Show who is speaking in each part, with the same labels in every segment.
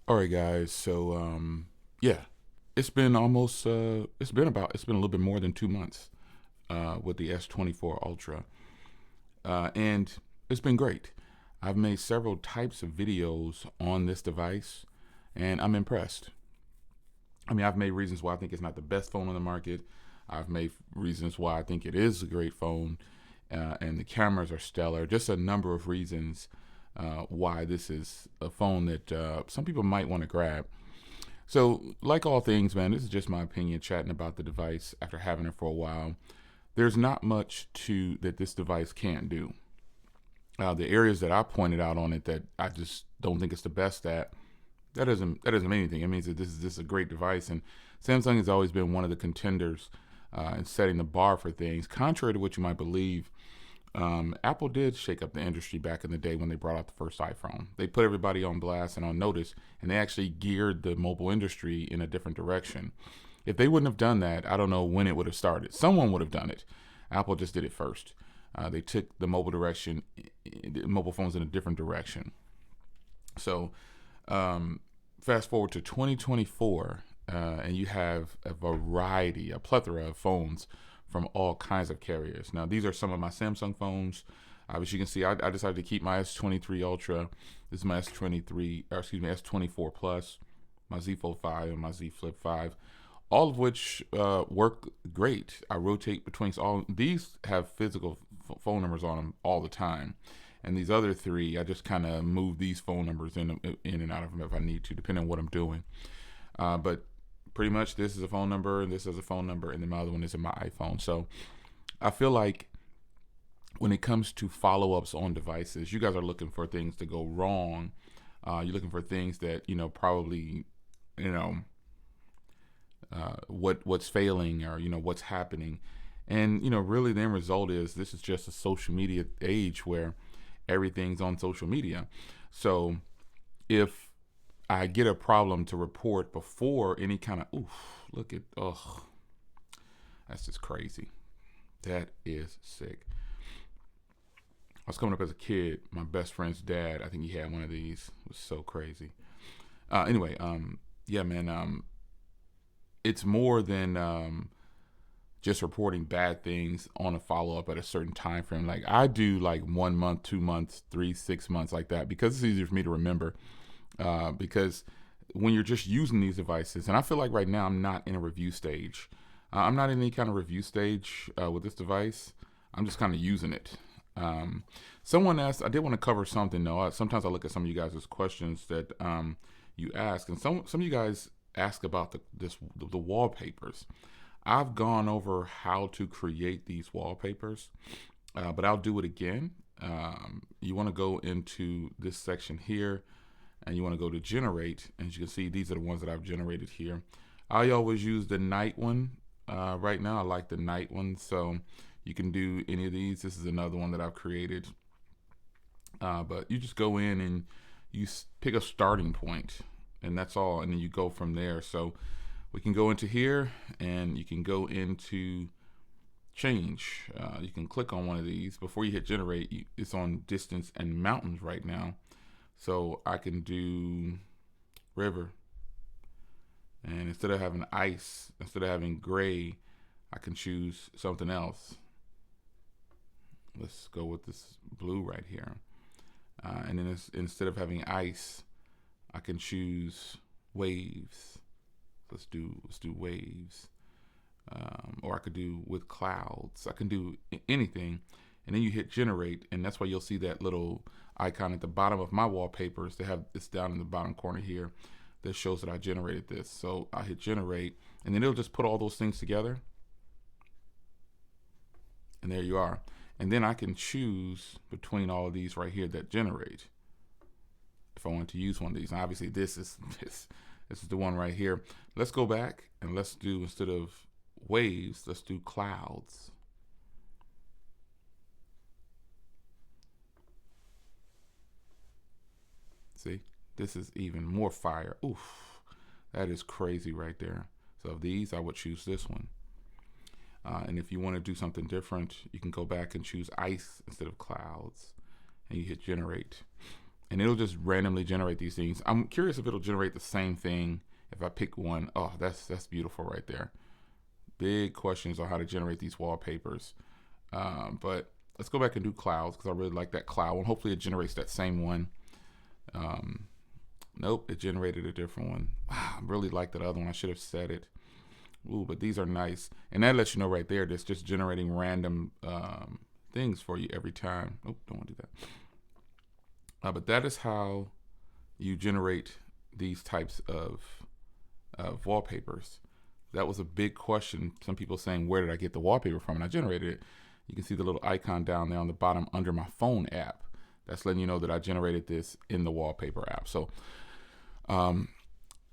Speaker 1: All right, guys. So, yeah, it's been almost, it's been a little bit more than 2 months with the S24 Ultra, and it's been great. I've made several types of videos on this device, and I'm impressed. I mean, I've made reasons why I think it's not the best phone on the market. I've made reasons why I think it is a great phone, and the cameras are stellar. Just a number of reasons why this is a phone that some people might want to grab. So, like all things, man, this is just my opinion chatting about the device after having it for a while. There's not much to that this device can't do. The areas that I pointed out on it that I just don't think it's the best at, that doesn't mean anything. It means that this is a great device, and Samsung has always been one of the contenders in setting the bar for things. Contrary to what you might believe, Apple did shake up the industry back in the day when they brought out the first iPhone. They put everybody on blast and on notice, and they actually geared the mobile industry in a different direction. If they wouldn't have done that, I don't know when it would have started. Someone would have done it. Apple just did it first. They took the mobile phones in a different direction. So, fast forward to 2024, and you have a plethora of phones from all kinds of carriers. Now, these are some of my Samsung phones. As you can see, I decided to keep my S23 Ultra. This is my S24 Plus, my Z Fold 5, and my Z Flip 5, all of which work great. I rotate between all these have physical phone numbers on them all the time. And these other three, I just kind of move these phone numbers in and out of them if I need to, depending on what I'm doing. But pretty much this is a phone number, and this is a phone number, and then my other one is in my iPhone. So I feel like when it comes to follow-ups on devices, you guys are looking for things to go wrong. You're looking for things that, probably, what's failing or, what's happening. And, really the end result is this is just a social media age where everything's on social media. So if I get a problem to report before any kind of, that's just crazy. That is sick. I was coming up as a kid. My best friend's dad, I think he had one of these. It was so crazy. Anyway, yeah, man. It's more than just reporting bad things on a follow up at a certain time frame. Like I do, like 1 month, 2 months, 3, 6 months, like that, because it's easier for me to remember. Because when you're just using these devices, and I feel like right now I'm not in a review stage. I'm not in any kind of review stage with this device. I'm just kind of using it. Someone asked, I did want to cover something though. Sometimes I look at some of you guys' questions that you ask, and some of you guys ask about the wallpapers. I've gone over how to create these wallpapers, but I'll do it again. You want to go into this section here, and you want to go to generate, and as you can see, these are the ones that I've generated here. I always use the night one. Right now I like the night one, so you can do any of these. This is another one that I've created, but you just go in and you pick a starting point, and that's all, and then you go from there. So we can go into here, and you can go into change. You can click on one of these before you hit generate. It's on distance and mountains right now, so I can do river, and instead of having ice, instead of having gray, I can choose something else. Let's go with this blue right here, and then instead of having ice, I can choose waves. Let's do waves, or I could do with clouds. I can do anything, and then you hit generate, and that's why you'll see that little icon at the bottom of my wallpapers. They have this down in the bottom corner here that shows that I generated this. So I hit generate, and then it'll just put all those things together, and there you are. And then I can choose between all of these right here that generate if I want to use one of these. And obviously this is the one right here. Let's go back and let's do, instead of waves, let's do clouds. See, this is even more fire. Oof, that is crazy right there. So of these, I would choose this one. And if you want to do something different, you can go back and choose ice instead of clouds, and you hit generate. and it'll just randomly generate these things. I'm curious if it'll generate the same thing if I pick one. Oh, that's beautiful right there. Big questions on how to generate these wallpapers. But let's go back and do clouds because I really like that cloud one. Hopefully it generates that same one. Nope, it generated a different one. Wow, I really like that other one. I should have said it. Ooh, but these are nice. And that lets you know right there, that's just generating random things for you every time. Oh, don't want to do that. But that is how you generate these types of wallpapers. That was a big question. Some people saying, where did I get the wallpaper from? And I generated it. You can see the little icon down there on the bottom under my phone app. That's letting you know that I generated this in the wallpaper app. So,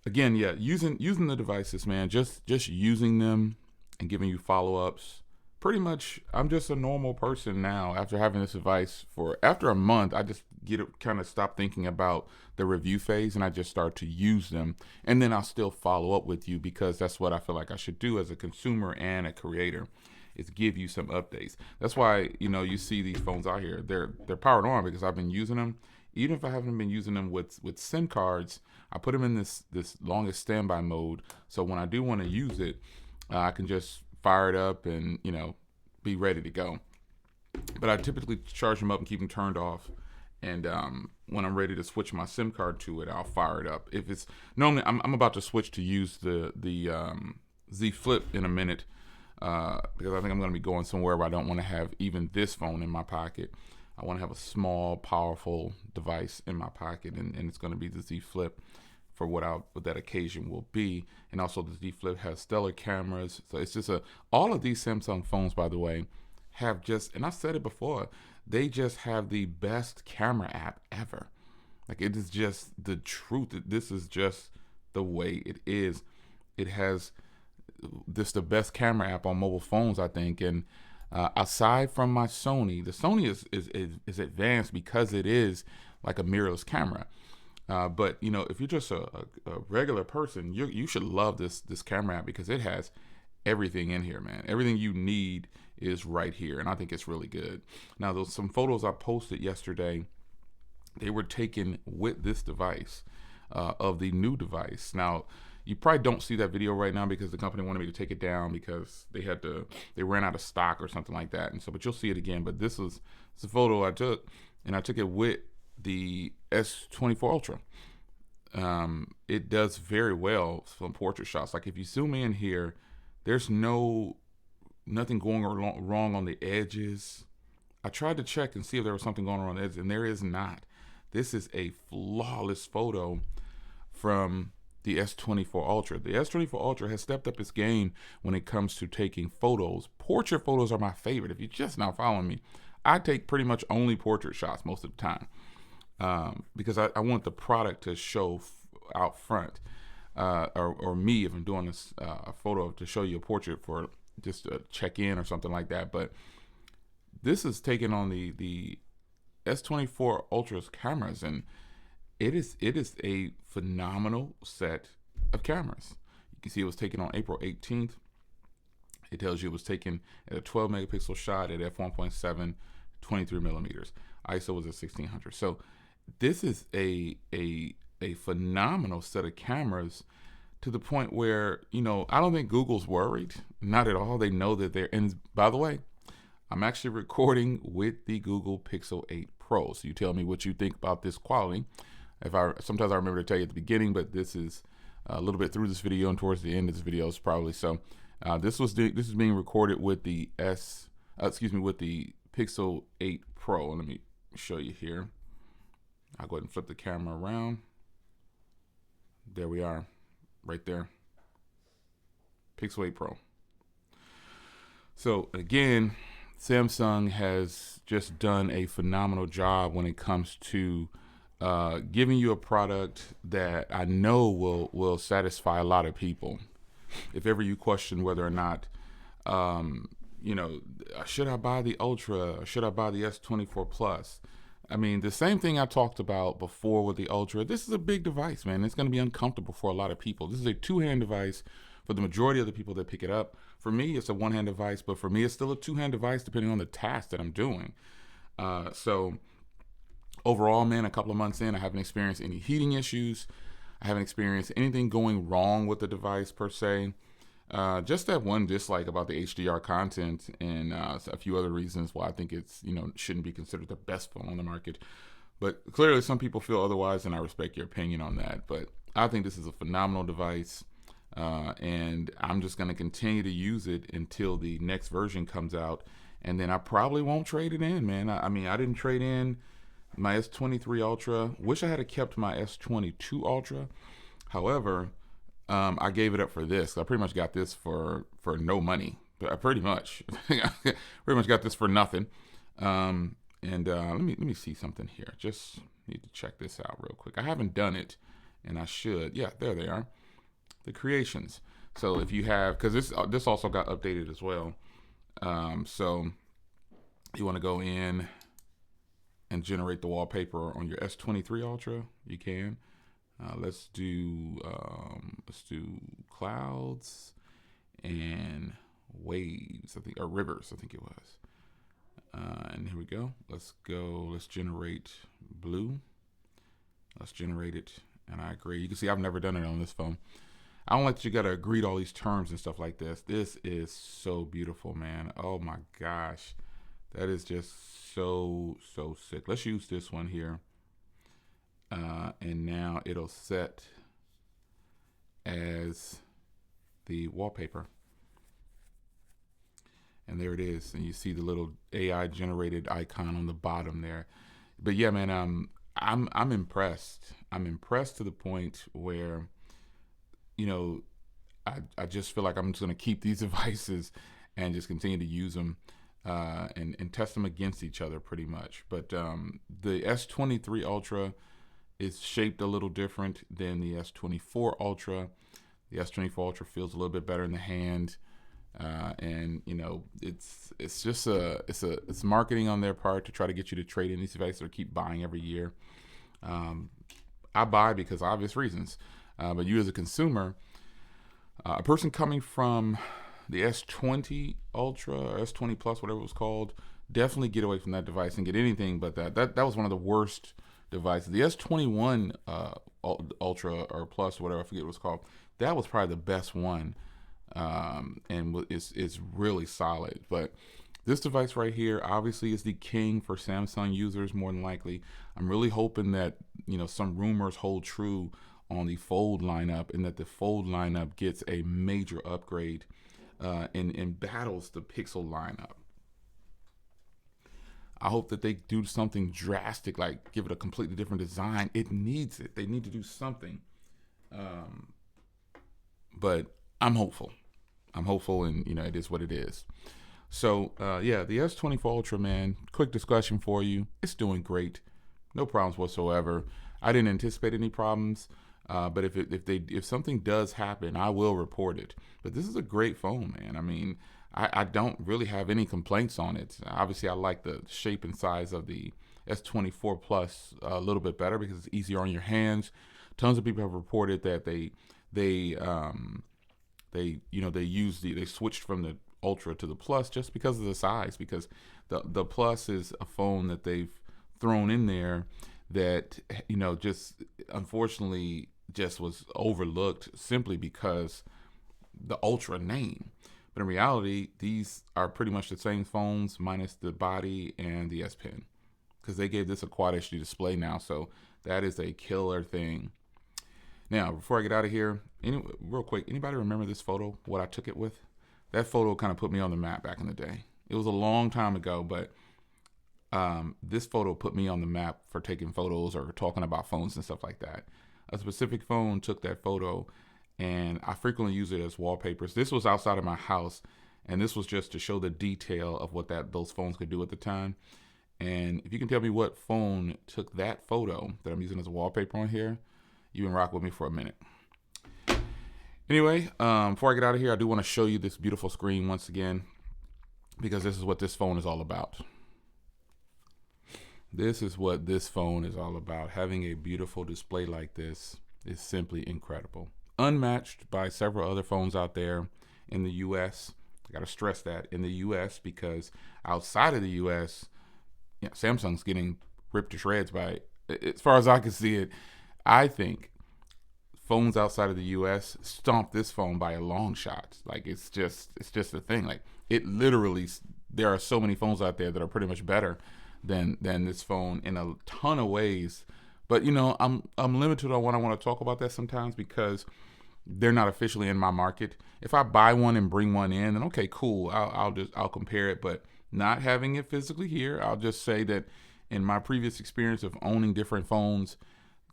Speaker 1: again, yeah, using the devices, man, just using them and giving you follow-ups. Pretty much, I'm just a normal person now after having this device after a month. I just kind of stop thinking about the review phase and I just start to use them. And then I'll still follow up with you because that's what I feel like I should do as a consumer and a creator, is give you some updates. That's why, you see these phones out here. They're powered on because I've been using them. Even if I haven't been using them with SIM cards, I put them in this longest standby mode. So when I do want to use it, I can just fire it up and, be ready to go. But I typically charge them up and keep them turned off. And when I'm ready to switch my SIM card to it, I'll fire it up. If it's normally, I'm about to switch to use the Z Flip in a minute because I think I'm going to be going somewhere where I don't want to have even this phone in my pocket. I want to have a small, powerful device in my pocket, and it's going to be the Z Flip for what that occasion will be. And also the Z Flip has stellar cameras. So it's just all of these Samsung phones, by the way, have and I've said it before, they just have the best camera app ever. Like, it is just the truth. This is just the way it is. It has the best camera app on mobile phones, I think. And aside from my Sony, the Sony is advanced because it is like a mirrorless camera. But if you're just a regular person, you should love this camera app because it has everything in here, man. Everything you need is right here, and I think it's really good. Now, some photos I posted yesterday, they were taken with this device, of the new device. Now, you probably don't see that video right now because the company wanted me to take it down because they ran out of stock or something like that. And so, but you'll see it again. But it's a photo I took, and I took it with the S24 Ultra. It does very well from portrait shots. Like, if you zoom in here, there's nothing going wrong on the edges. I tried to check and see if there was something going on the edges, and there is not. This is a flawless photo from the S24 Ultra. The S24 Ultra has stepped up its game when it comes to taking photos. Portrait photos are my favorite. If you're just now following me, I take pretty much only portrait shots most of the time. Because I want the product to show out front, or me, if I'm doing a photo to show you a portrait for just a check-in or something like that. But this is taken on the S24 Ultra's cameras, and it is a phenomenal set of cameras. You can see it was taken on April 18th. It tells you it was taken at a 12 megapixel shot at f1.7, 23 millimeters. ISO was at 1600. So this is a phenomenal set of cameras, to the point where, I don't think Google's worried. Not at all. They know that they're, and by the way, I'm actually recording with the Google Pixel 8 Pro. So you tell me what you think about this quality. Sometimes I remember to tell you at the beginning, but this is a little bit through this video and towards the end of this video is probably so. This is being recorded with the with the Pixel 8 Pro. Let me show you here. I'll go ahead and flip the camera around. There we are, right there. Pixel 8 Pro. So again, Samsung has just done a phenomenal job when it comes to giving you a product that I know will satisfy a lot of people. If ever you question whether or not, should I buy the Ultra or should I buy the S24 Plus? I mean, the same thing I talked about before with the Ultra. This is a big device, man. It's going to be uncomfortable for a lot of people. This is a two-hand device for the majority of the people that pick it up. For me, it's a one-hand device, but for me, it's still a two-hand device depending on the task that I'm doing. So overall, man, a couple of months in, I haven't experienced any heating issues. I haven't experienced anything going wrong with the device per se. Just that one dislike about the HDR content and a few other reasons why I think it's, shouldn't be considered the best phone on the market. But clearly some people feel otherwise, and I respect your opinion on that. But I think this is a phenomenal device, and I'm just going to continue to use it until the next version comes out. And then I probably won't trade it in, man. I mean, I didn't trade in my S23 Ultra. Wish I had kept my S22 Ultra. However, I gave it up for this. I pretty much got this for no money. Pretty much got this for nothing. And let me see something here. Just need to check this out real quick. I haven't done it, and I should. Yeah, there they are, the creations. So if you have, because this also got updated as well. So you want to go in and generate the wallpaper on your S23 Ultra, you can. Let's do clouds and waves, I think, or rivers, I think it was. And here we go. Let's generate blue. Let's generate it. And I agree. You can see I've never done it on this phone. I don't like that you got to agree to all these terms and stuff like this. This is so beautiful, man. Oh my gosh. That is just so sick. Let's use this one here. And now it'll set as the wallpaper. And there it is. And you see the little AI generated icon on the bottom there. But yeah, man, I'm impressed. I'm impressed to the point where, I just feel like I'm just going to keep these devices and just continue to use them and test them against each other pretty much. But the S23 Ultra is shaped a little different than the S24 Ultra. The S24 Ultra feels a little bit better in the hand. And it's just it's marketing on their part to try to get you to trade in these devices or keep buying every year. I buy because of obvious reasons. But you as a consumer, a person coming from the S20 Ultra or S20 Plus, whatever it was called, definitely get away from that device and get anything but that. That was one of the worst devices. The S21 Ultra or Plus, whatever, I forget what it was called, that was probably the best one. And it's really solid. But this device right here obviously is the king for Samsung users, more than likely. I'm really hoping that some rumors hold true on the Fold lineup, and that the Fold lineup gets a major upgrade and battles the Pixel lineup. I hope that they do something drastic, like give it a completely different design. It needs it. They need to do something. But I'm hopeful. And it is what it is. So the S24 Ultra, man, quick discussion for you. It's doing great. No problems whatsoever. I didn't anticipate any problems. But if something does happen, I will report it. But this is a great phone, man. I mean, I don't really have any complaints on it. Obviously, I like the shape and size of the S24 Plus a little bit better because it's easier on your hands. Tons of people have reported that they switched from the Ultra to the Plus just because of the size, because the Plus is a phone that they've thrown in there that just unfortunately just was overlooked simply because the Ultra name. But in reality, these are pretty much the same phones minus the body and the S Pen, because they gave this a Quad HD display now, so that is a killer thing. Now, before I get out of here, real quick, anybody remember this photo, what I took it with? That photo kind of put me on the map back in the day. It was a long time ago, but this photo put me on the map for taking photos or talking about phones and stuff like that. A specific phone took that photo, and I frequently use it as wallpapers. This was outside of my house, and this was just to show the detail of what those phones could do at the time. And if you can tell me what phone took that photo that I'm using as a wallpaper on here, you can rock with me for a minute. Anyway, before I get out of here, I do want to show you this beautiful screen once again, because this is what this phone is all about. This is what this phone is all about. Having a beautiful display like this is simply incredible. Unmatched by several other phones out there in the US. I got to stress that, in the US, because outside of the US, Samsung's getting ripped to shreds by it. As far as I can see it, I think phones outside of the U.S. stomp this phone by a long shot. Like it's just a thing. Like it literally, there are so many phones out there that are pretty much better than this phone in a ton of ways. But you know, I'm limited on what I want to talk about that sometimes because they're not officially in my market. If I buy one and bring one in, then okay, cool. I'll compare it. But not having it physically here, I'll just say that in my previous experience of owning different phones,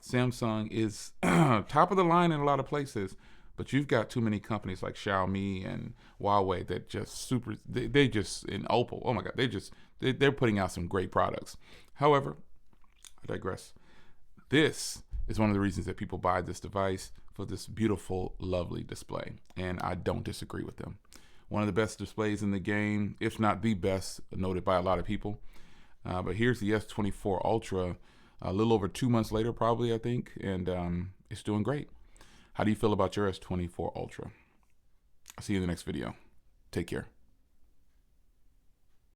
Speaker 1: Samsung is top of the line in a lot of places, but you've got too many companies like Xiaomi and Huawei that just they just, in Oppo, oh my God, they're putting out some great products. However, I digress. This is one of the reasons that people buy this device, for this beautiful, lovely display, and I don't disagree with them. One of the best displays in the game, if not the best, noted by a lot of people. But here's the S24 Ultra, a little over 2 months later, probably, I think, and it's doing great. How do you feel about your S24 Ultra? I'll see you in the next video. Take care.